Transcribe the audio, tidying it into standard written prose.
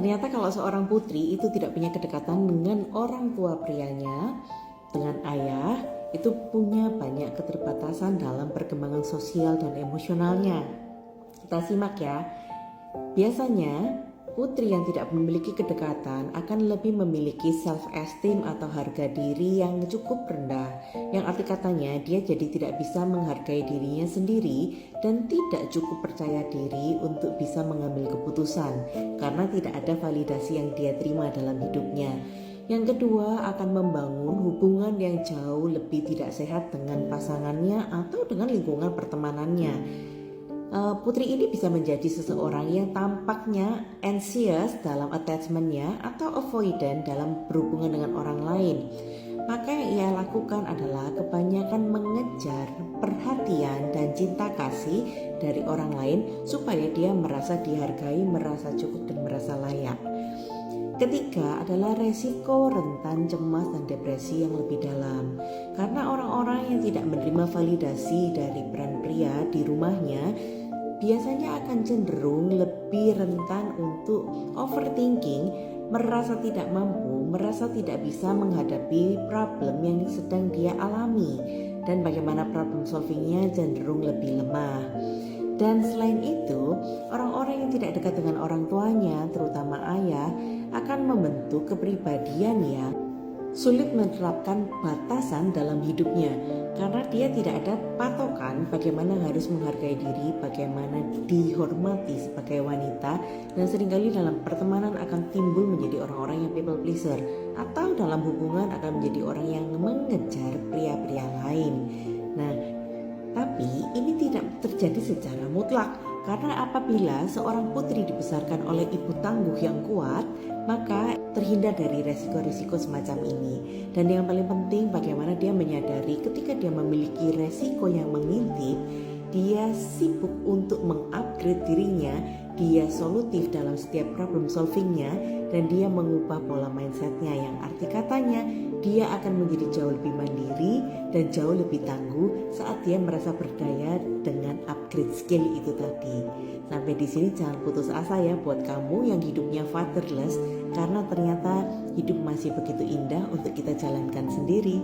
Ternyata kalau seorang putri itu tidak punya kedekatan dengan orang tua prianya, dengan ayah, itu punya banyak keterbatasan dalam perkembangan sosial dan emosionalnya. Kita simak ya. Biasanya putri yang tidak memiliki kedekatan akan lebih memiliki self-esteem atau harga diri yang cukup rendah. Yang arti katanya dia jadi tidak bisa menghargai dirinya sendiri dan tidak cukup percaya diri untuk bisa mengambil keputusan karena tidak ada validasi yang dia terima dalam hidupnya. Yang kedua, akan membangun hubungan yang jauh lebih tidak sehat dengan pasangannya atau dengan lingkungan pertemanannya. Putri ini bisa menjadi seseorang yang tampaknya anxious dalam attachmentnya atau avoidant dalam berhubungan dengan orang lain. Maka yang ia lakukan adalah kebanyakan mengejar perhatian dan cinta kasih dari orang lain supaya dia merasa dihargai, merasa cukup dan merasa layak. Ketiga adalah resiko rentan cemas dan depresi yang lebih dalam. Karena orang-orang yang tidak menerima validasi dari peran pria di rumahnya biasanya akan cenderung lebih rentan untuk overthinking, merasa tidak mampu, merasa tidak bisa menghadapi problem yang sedang dia alami, dan bagaimana problem solvingnya cenderung lebih lemah. Dan selain itu, orang-orang yang tidak dekat dengan orang tuanya, terutama ayah, akan membentuk kepribadian yang sulit menerapkan batasan dalam hidupnya karena dia tidak ada patokan bagaimana harus menghargai diri, bagaimana dihormati sebagai wanita, dan seringkali dalam pertemanan akan timbul menjadi orang-orang yang people pleaser atau dalam hubungan akan menjadi orang yang mengejar pria-pria lain. Nah, tapi ini tidak terjadi secara mutlak karena apabila seorang putri dibesarkan oleh ibu tangguh yang kuat, maka terhindar dari resiko-resiko semacam ini. Dan yang paling penting bagaimana dia menyadari ketika dia memiliki resiko yang mengintip, dia sibuk untuk mengupgrade dirinya, dia solutif dalam setiap problem solvingnya, dan dia mengubah pola mindsetnya yang arti katanya dia akan menjadi jauh lebih mandiri dan jauh lebih tangguh saat dia merasa berdaya dengan upgrade skill itu tadi. Sampai di sini jangan putus asa ya buat kamu yang hidupnya fatherless, karena ternyata hidup masih begitu indah untuk kita jalankan sendiri.